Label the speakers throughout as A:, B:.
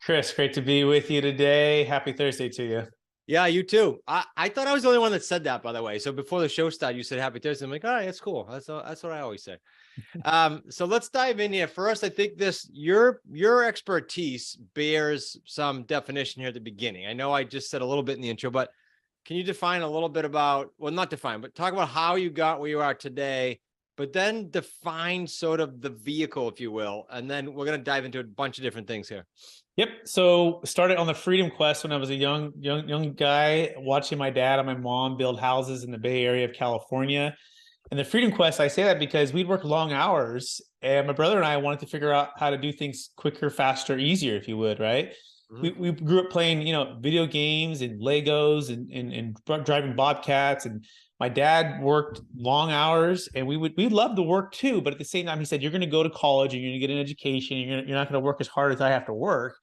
A: Chris, great to be with you today. Happy Thursday to you.
B: Yeah, you too. I thought I was the only one that said that, by the way. So before the show started, you said Happy Thursday. I'm like, all right, that's cool. That's what I always say. So let's dive in here. First, I think your expertise bears some definition here at the beginning. I know I just said a little bit in the intro, but can you define a little bit about, well, not define, but talk about how you got where you are today, but then define sort of the vehicle, if you will. And then we're going to dive into a bunch of different things here.
A: Yep. So started on the freedom quest when I was a young guy, watching my dad and my mom build houses in the Bay Area of California. And the freedom quest, I say that because we'd work long hours, and my brother and I wanted to figure out how to do things quicker, faster, easier, if you would, right? Mm-hmm. We grew up playing, video games and Legos and driving Bobcats, and my dad worked long hours, and we loved the work too. But at the same time, he said, "You're going to go to college and you're going to get an education. You're not going to work as hard as I have to work."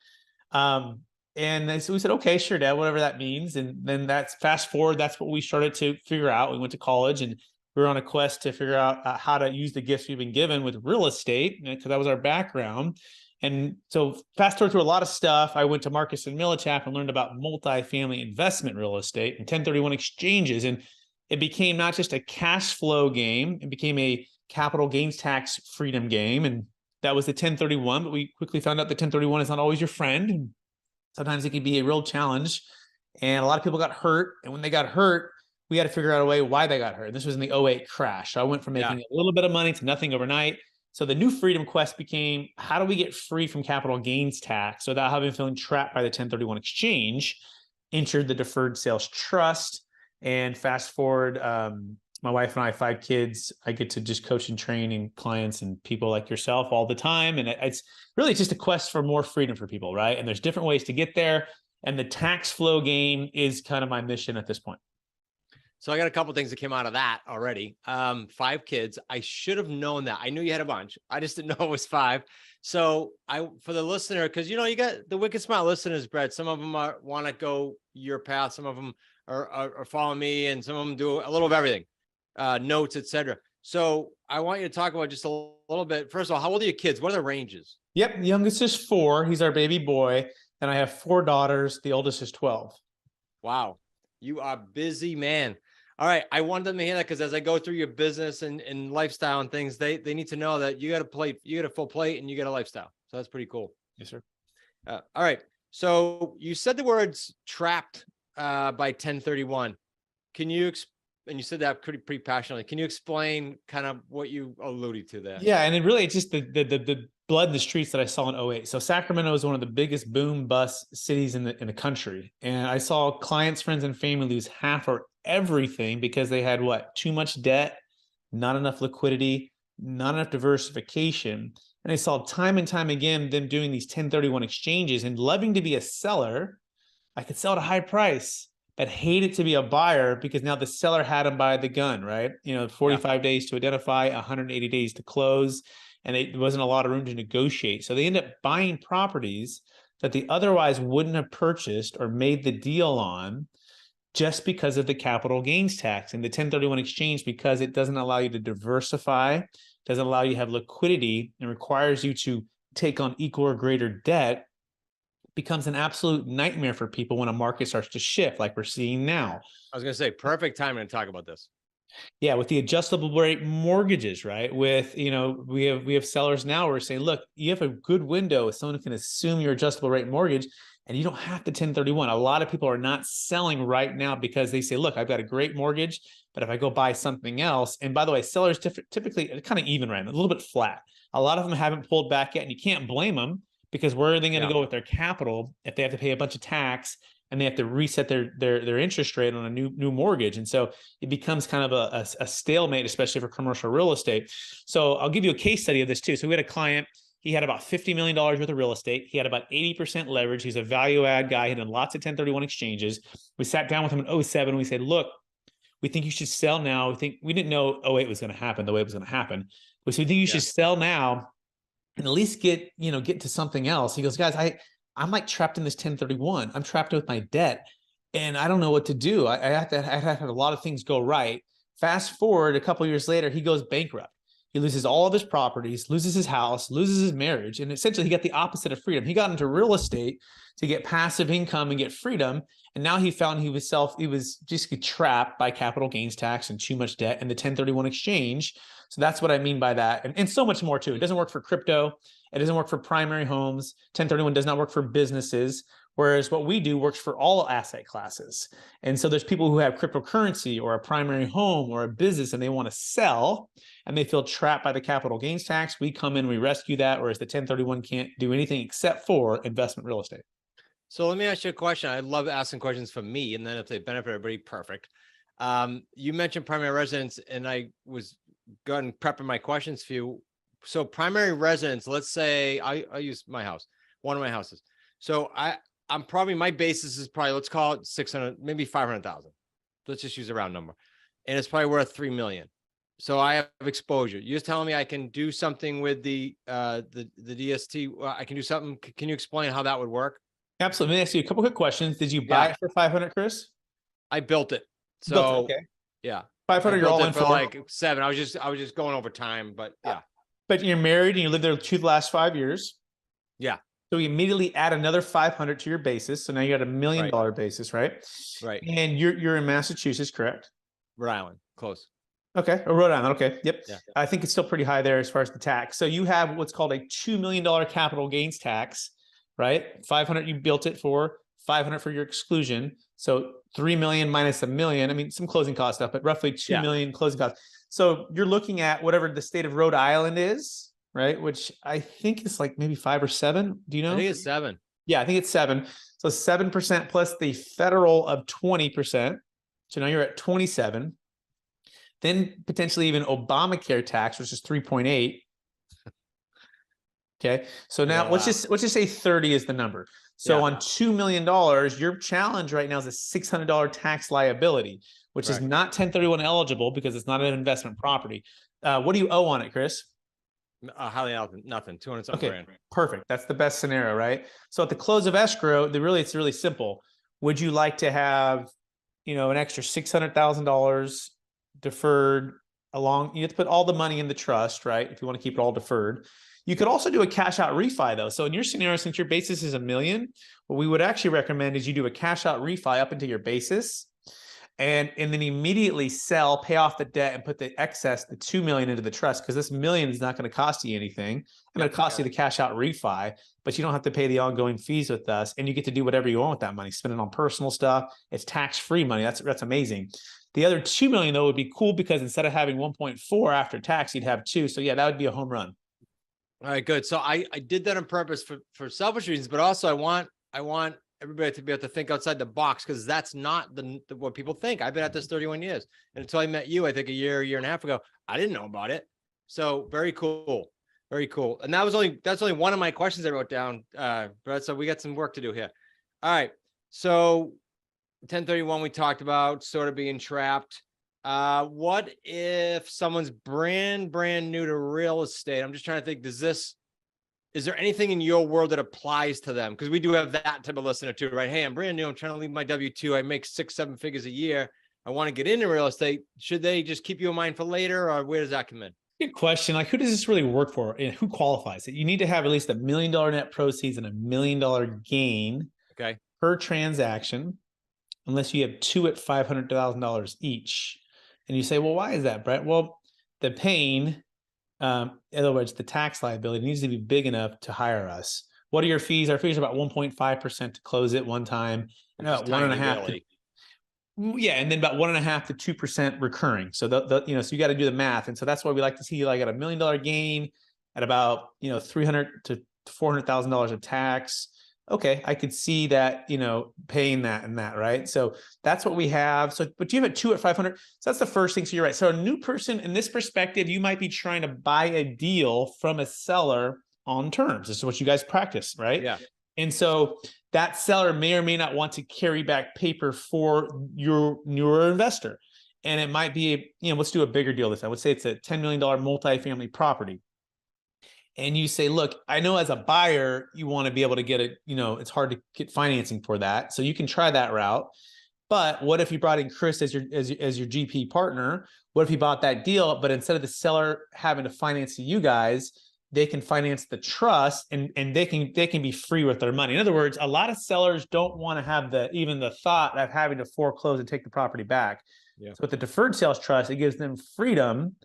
A: And so we said, "Okay, sure, Dad, whatever that means." And then that's fast forward. That's what we started to figure out. We went to college and we were on a quest to figure out how to use the gifts we've been given with real estate, because that was our background. And so fast forward through a lot of stuff. I went to Marcus and Millichap and learned about multifamily investment real estate and 1031 exchanges. And it became not just a cash flow game, it became a capital gains tax freedom game. And that was the 1031, but we quickly found out the 1031 is not always your friend. And sometimes it can be a real challenge. And a lot of people got hurt. And when they got hurt, we had to figure out a way why they got hurt. And this was in the '08 crash. So I went from making a little bit of money to nothing overnight. So the new freedom quest became, how do we get free from capital gains tax without having feeling trapped by the 1031 exchange? Entered the Deferred Sales Trust. And fast forward, my wife and I, 5 kids, I get to just coach and training clients and people like yourself all the time. And it's really just a quest for more freedom for people, right? And there's different ways to get there. And the tax flow game is kind of my mission at this point.
B: So I got a couple of things that came out of that already. 5 kids. I should have known that. I knew you had a bunch. I just didn't know it was 5. So for the listener, because you got the wicked smart listeners, Brett. Some of them want to go your path. Some of them are following me, and some of them do a little of everything, notes, etc. So I want you to talk about just a little bit. First of all, how old are your kids? What are the ranges?
A: Yep, the youngest is 4. He's our baby boy, and I have 4 daughters. The oldest is 12.
B: Wow, you are busy, man. All right. I want them to hear that, because as I go through your business and lifestyle and things, they need to know that you got a full plate and you got a lifestyle. So that's pretty cool.
A: Yes, sir.
B: All right. So you said the words trapped by 1031. Can you, and you said that pretty passionately. Can you explain kind of what you alluded to there?
A: Yeah. And it's just the blood in the streets that I saw in '08. So Sacramento is one of the biggest boom bust cities in the country. And I saw clients, friends, and family lose half or everything because they had too much debt, not enough liquidity, not enough diversification. And I saw time and time again them doing these 1031 exchanges and loving to be a seller. I could sell at a high price, but hated to be a buyer because now the seller had them by the gun, right? 45 days to identify, 180 days to close. And there wasn't a lot of room to negotiate. So they end up buying properties that they otherwise wouldn't have purchased or made the deal on just because of the capital gains tax and the 1031 exchange, because it doesn't allow you to diversify, doesn't allow you to have liquidity, and requires you to take on equal or greater debt, becomes an absolute nightmare for people when a market starts to shift like we're seeing now.
B: I was going to say, perfect time to talk about this.
A: Yeah, with the adjustable rate mortgages, right? With, we have sellers now where we're saying, look, you have a good window if someone can assume your adjustable rate mortgage, and you don't have to 1031. A lot of people are not selling right now because they say, look, I've got a great mortgage, but if I go buy something else, and by the way, sellers typically kind of even right, a little bit flat. A lot of them haven't pulled back yet, and you can't blame them, because where are they going to go with their capital if they have to pay a bunch of tax and they have to reset their interest rate on a new mortgage? And so it becomes kind of a stalemate, especially for commercial real estate. So I'll give you a case study of this too. So we had a client. He had about $50 million worth of real estate. He had about 80% leverage. He's a value add guy. He had done lots of 1031 exchanges. We sat down with him in '07 and we said, look, we think you should sell now. We didn't know '08 was going to happen the way it was going to happen. We said, we think you should sell now and at least get to something else. He goes, guys, I'm like trapped in this 1031. I'm trapped with my debt and I don't know what to do. I had a lot of things go right. Fast forward a couple of years later, he goes bankrupt. He loses all of his properties, loses his house, loses his marriage. And essentially he got the opposite of freedom. He got into real estate to get passive income and get freedom. And now he found he was just trapped by capital gains tax and too much debt and the 1031 exchange. So that's what I mean by that. And so much more too. It doesn't work for crypto. It doesn't work for primary homes. 1031 does not work for businesses. Whereas what we do works for all asset classes. And so there's people who have cryptocurrency or a primary home or a business and they want to sell and they feel trapped by the capital gains tax. We come in, we rescue that, whereas the 1031 can't do anything except for investment real estate.
B: So let me ask you a question. I love asking questions for me, and then if they benefit everybody, perfect. You mentioned primary residence, and I was going prepping my questions for you. So primary residence, let's say I use my house, one of my houses. So I'm probably, my basis is probably, let's call it 600, maybe 500,000. Let's just use a round number. And it's probably worth 3 million. So I have exposure. You're telling me I can do something with the DST. I can do something. Can you explain how that would work?
A: Absolutely. Let me ask you a couple quick questions. Did you buy it for 500, Chris?
B: I built it. So
A: Built it, okay.
B: Yeah.
A: 500 you're all in
B: for like 7. I was just going over time, but yeah.
A: But you're married and you lived there the last 5 years.
B: Yeah.
A: So we immediately add another 500 to your basis. So now you got $1 million basis, right?
B: Right.
A: And you're in Massachusetts, correct?
B: Rhode Island, close.
A: Okay, or Rhode Island. Okay, yep.
B: Yeah.
A: I think it's still pretty high there as far as the tax. So you have what's called a $2 million capital gains tax, right? 500 you built it for, 500 for your exclusion. So 3 million minus $1 million. I mean, some closing cost stuff, but roughly 2 million closing costs. So you're looking at whatever the state of Rhode Island is, right? Which I think is like maybe 5 or 7. Do you know?
B: I think it's 7.
A: Yeah, I think it's 7. So 7% plus the federal of 20%. So now you're at 27. Then potentially even Obamacare tax, which is 3.8. Okay. So now let's just say 30 is the number. So on $2 million, your challenge right now is a $600 tax liability, which is not 1031 eligible because it's not an investment property. What do you owe on it, Chris?
B: Highly nothing, 200 something grand.
A: Perfect. That's the best scenario, right? So at the close of escrow, it's really simple. Would you like to have, an extra $600,000 deferred along? You have to put all the money in the trust, right? If you want to keep it all deferred. You could also do a cash out refi though. So in your scenario, since your basis is $1 million, what we would actually recommend is you do a cash out refi up into your basis and then immediately sell, pay off the debt and put the excess, the 2 million into the trust. Cause this $1 million is not going to cost you anything. It's going to cost you the cash out refi, but you don't have to pay the ongoing fees with us. And you get to do whatever you want with that money, spend it on personal stuff. It's tax-free money. That's amazing. The other 2 million though would be cool because instead of having 1.4 after tax, you'd have 2. So yeah, that would be a home run.
B: All right, good. So I did that on purpose for selfish reasons, but also I want everybody to be able to think outside the box because that's not what people think. I've been at this 31 years, and until I met you, I think a year and a half ago, I didn't know about it. So very cool, very cool. And that's only one of my questions I wrote down. Brett, so we got some work to do here. All right, so 1031 we talked about sort of being trapped. What if someone's brand new to real estate? I'm just trying to think, is there anything in your world that applies to them? Because we do have that type of listener too, right? Hey, I'm brand new. I'm trying to leave my W-2. I make 6-7 figures a year. I want to get into real estate. Should they just keep you in mind for later, or where does that come in?
A: Good question. Like, who does this really work for and who qualifies it? You need to have at least $1 million net proceeds and $1 million gain per transaction, unless you have 2 at $500,000 each. And you say, well, why is that, Brett? Well, the pain, in other words, the tax liability needs to be big enough to hire us. What are your fees? Our fees are about 1.5% to close it one time. And about 1.5%. Yeah. And then about 1.5% to 2% recurring. So so you got to do the math. And so that's why we like to see like at $1 million gain at about, $300,000 to $400,000 of tax. Okay, I could see that, paying that and that, right? So that's what we have. So, but you have a 2 at 500. So that's the first thing. So you're right. So a new person in this perspective, you might be trying to buy a deal from a seller on terms. This is what you guys practice, right?
B: Yeah.
A: And so that seller may or may not want to carry back paper for your newer investor. And it might be, let's do a bigger deal this time. Let's say it's a $10 million multifamily property. And you say, look, I know as a buyer, you want to be able to get it's hard to get financing for that. So you can try that route. But what if you brought in Chris as your GP partner? What if he bought that deal, but instead of the seller having to finance you guys, they can finance the trust, and they can be free with their money. In other words, a lot of sellers don't want to have even the thought of having to foreclose and take the property back. Yeah. So with the deferred sales trust, it gives them freedom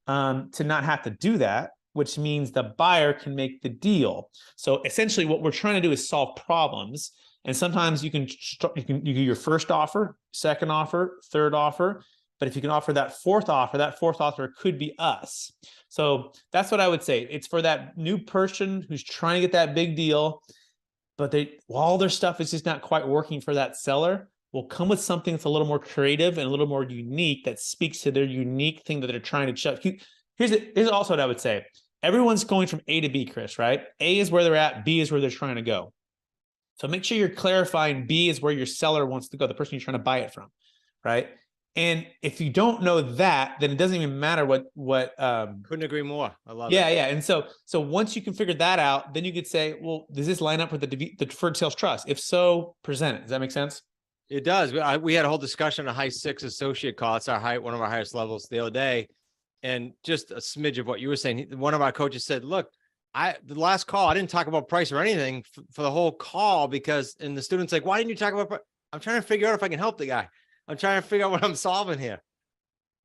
A: to not have to do that, which means the buyer can make the deal. So essentially what we're trying to do is solve problems. And sometimes you do your first offer, second offer, third offer. But if you can offer that fourth offer could be us. So that's what I would say. It's for that new person who's trying to get that big deal, but all their stuff is just not quite working for that seller. We'll come with something that's a little more creative and a little more unique that speaks to their unique thing that they're trying to check. Here's also what I would say. Everyone's going from A to B, Chris, right? A is where they're at, B is where they're trying to go. So make sure you're clarifying B is where your seller wants to go, the person you're trying to buy it from, right? And if you don't know that, then it doesn't even matter what
B: couldn't agree more. I love it.
A: Yeah. And so once you can figure that out, then you could say, well, does this line up with the deferred sales trust? If so, present it. Does that make sense?
B: It does. We had a whole discussion on a high 6 associate call. It's one of our highest levels the other day. And just a smidge of what you were saying. One of our coaches said, look, the last call, I didn't talk about price or anything for the whole call and the student's like, why didn't you talk about price? I'm trying to figure out if I can help the guy. I'm trying to figure out what I'm solving here.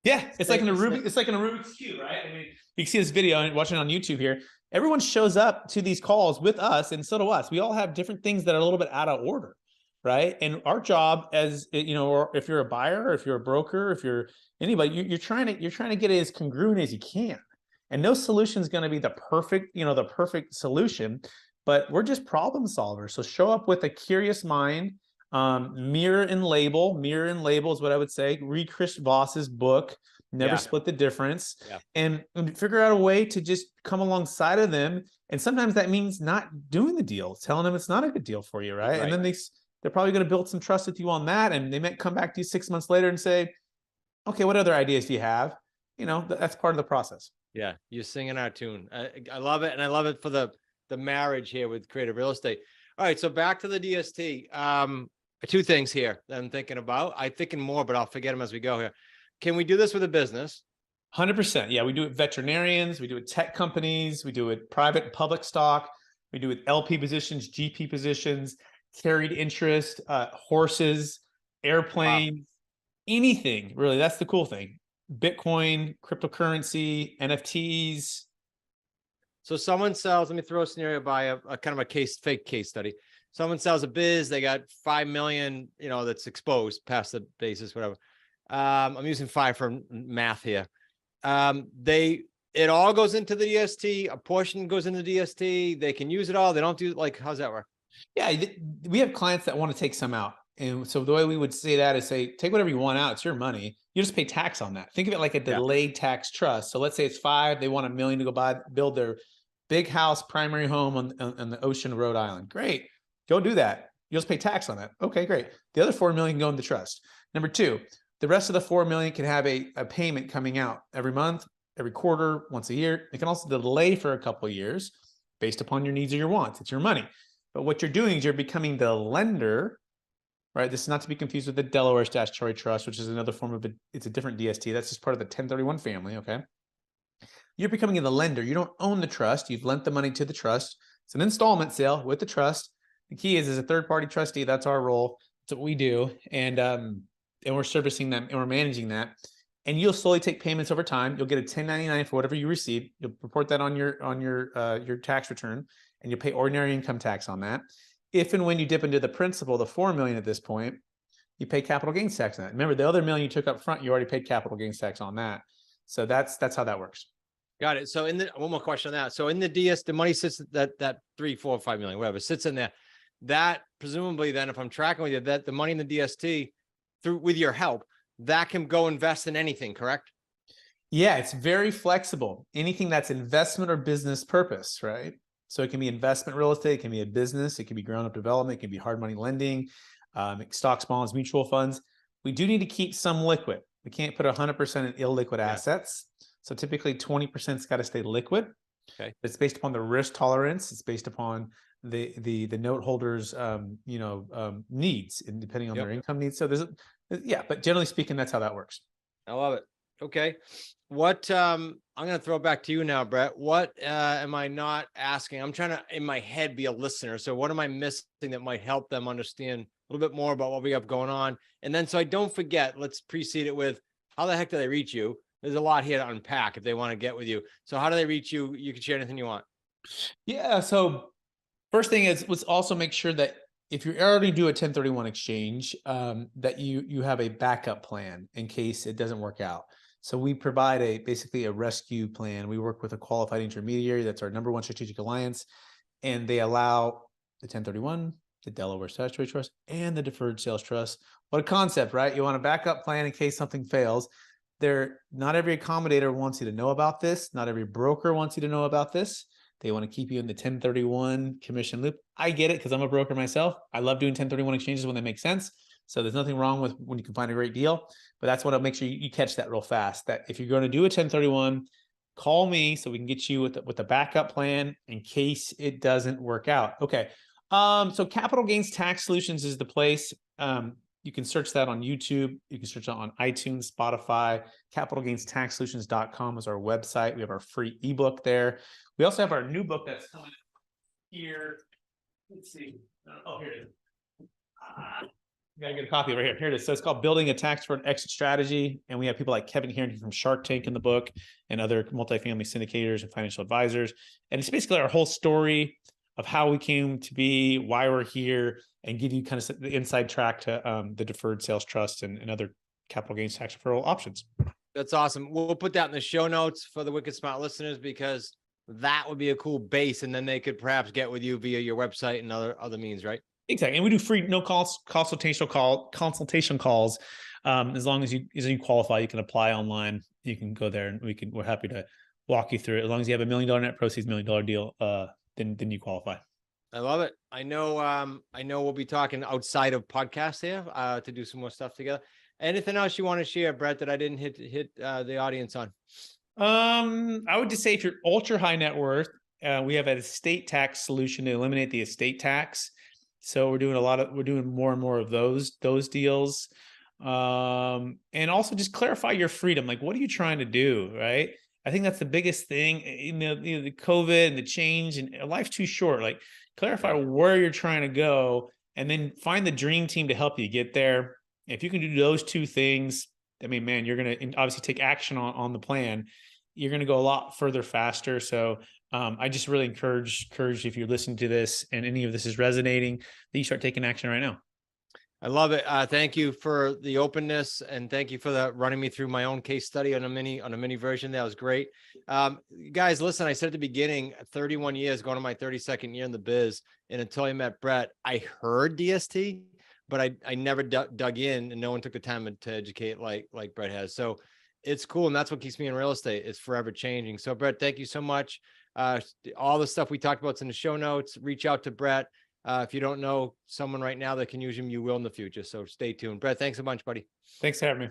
A: Yeah. It's like in a Rubik's Cube, right? I mean, you can see this video and watching it on YouTube here. Everyone shows up to these calls with us, and so do us. We all have different things that are a little bit out of order, right? And our job as, or if you're a buyer, or if you're a broker, if you're anybody, you're trying to get it as congruent as you can. And no solution is going to be the perfect solution, but we're just problem solvers. So show up with a curious mind, mirror and label is what I would say. Read Chris Voss's book, Never Split the Difference, and figure out a way to just come alongside of them. And sometimes that means not doing the deal, telling them it's not a good deal for you, right? And then they're probably going to build some trust with you on that. And they might come back to you 6 months later and say, okay, what other ideas do you have? That's part of the process.
B: Yeah, you're singing our tune. I love it. And I love it for the marriage here with creative real estate. All right, so back to the DST. 2 things here that I'm thinking about. I'm thinking more, but I'll forget them as we go here. Can we do this with a business?
A: 100%. Yeah, we do it with veterinarians. We do it with tech companies. We do it private and public stock. We do it with LP positions, GP positions, carried interest, horses, airplanes, anything really. That's the cool thing. Bitcoin, cryptocurrency, NFTs.
B: So someone sells, let me throw a scenario by a kind of a fake case study. Someone sells a biz, they got 5 million, that's exposed past the basis, whatever. I'm using 5 for math here. It all goes into the DST, a portion goes into the DST, they can use it all. They don't do how's that work?
A: Yeah, we have clients that want to take some out. And so the way we would say that is say, take whatever you want out. It's your money. You just pay tax on that. Think of it like a delayed tax trust. So let's say it's 5, they want $1 million to go build their big house, primary home on the ocean of Rhode Island. Great. Go do that. You'll just pay tax on that. Okay, great. The other 4 million can go in the trust. Number 2, the rest of the 4 million can have a payment coming out every month, every quarter, once a year. It can also delay for a couple of years based upon your needs or your wants. It's your money. But what you're doing is you're becoming the lender, right? This is not to be confused with the Delaware Statutory Trust, which is another form of it's a different DST. That's just part of the 1031 family, okay? You're becoming the lender. You don't own the trust. You've lent the money to the trust. It's an installment sale with the trust. The key is as a third-party trustee, that's our role. That's what we do. And we're servicing them and we're managing that. And you'll slowly take payments over time. You'll get a 1099 for whatever you receive. You'll report that on your tax return, and you'll pay ordinary income tax on that. If and when you dip into the principal, the 4 million at this point, you pay capital gains tax on that. Remember, the other $1 million you took up front, you already paid capital gains tax on that. So that's how that works.
B: Got it. So one more question on that. So in the DS, the money sits that 3, 4, 5 million, whatever sits in there. That presumably then, if I'm tracking with you, that the money in the DST with your help, that can go invest in anything, correct?
A: Yeah, it's very flexible. Anything that's investment or business purpose, right? So it can be investment real estate, it can be a business, it can be ground up development, it can be hard money lending, stocks, bonds, mutual funds. We do need to keep some liquid. We can't put 100% in illiquid assets. So typically 20%'s got to stay liquid.
B: Okay.
A: It's based upon the risk tolerance. It's based upon the note holders needs, and depending on
B: Yep.
A: their income needs. So yeah, but generally speaking, that's how that works.
B: I love it. Okay. What, I'm going to throw it back to you now, Brett. What am I not asking? I'm trying to, in my head, be a listener. So what am I missing that might help them understand a little bit more about what we have going on? And then, so I don't forget, let's precede it with, how the heck do they reach you? There's a lot here to unpack if they want to get with you. So how do they reach you? You can share anything you want.
A: Yeah. So first thing is, let's also make sure that if you already do a 1031 exchange, that you have a backup plan in case it doesn't work out. So we provide basically a rescue plan. We work with a qualified intermediary. That's our #1 strategic alliance. And they allow the 1031, the Delaware Statutory Trust, and the Deferred Sales Trust. What a concept, right? You want a backup plan in case something fails. Not every accommodator wants you to know about this. Not every broker wants you to know about this. They want to keep you in the 1031 commission loop. I get it because I'm a broker myself. I love doing 1031 exchanges when they make sense. So there's nothing wrong with when you can find a great deal, but that's what I'll make sure you catch that real fast. That if you're going to do a 1031, call me so we can get you with a backup plan in case it doesn't work out. Okay. So Capital Gains Tax Solutions is the place. You can search that on YouTube. You can search it on iTunes, Spotify. CapitalGainsTaxSolutions.com is our website. We have our free ebook there. We also have our new book that's coming here. Let's see. Oh, here it is. You gotta get a copy right here. Here it is. So it's called Building a Tax-Deferred Exit Strategy. And we have people like Kevin Harrington from Shark Tank in the book, and other multifamily syndicators and financial advisors. And it's basically our whole story of how we came to be, why we're here, and give you kind of the inside track to the Deferred Sales Trust and other capital gains tax deferral options.
B: That's awesome. We'll put that in the show notes for the Wicked Smart listeners, because that would be a cool base. And then they could perhaps get with you via your website and other means, right?
A: Exactly. And we do free, no cost consultation calls. As long as you qualify, you can apply online. You can go there and we're happy to walk you through it. As long as you have $1 million net proceeds, $1 million deal, then you qualify.
B: I love it. I know we'll be talking outside of podcasts here to do some more stuff together. Anything else you want to share, Brett, that I didn't hit the audience on?
A: I would just say if you're ultra high net worth, we have an estate tax solution to eliminate the estate tax. So we're doing more and more of those deals. And also just clarify your freedom. Like, what are you trying to do? Right. I think that's the biggest thing, the COVID and the change, and life's too short. Like, clarify where you're trying to go, and then find the dream team to help you get there. If you can do those two things, I mean, man, you're going to obviously take action on the plan. You're going to go a lot further faster. So I just really encourage if you're listening to this and any of this is resonating, that you start taking action right now.
B: I love it. Thank you for the openness, and thank you for running me through my own case study on a mini version. That was great. Guys, listen, I said at the beginning, 31 years, going to my 32nd year in the biz. And until I met Brett, I heard DST, but I never dug in, and no one took the time to educate like Brett has. So it's cool. And that's what keeps me in real estate. It's forever changing. So Brett, thank you so much. All the stuff we talked about is in the show notes. Reach out to Brett. If you don't know someone right now that can use him, you will in the future. So stay tuned. Brett, thanks a bunch, buddy.
A: Thanks for having me.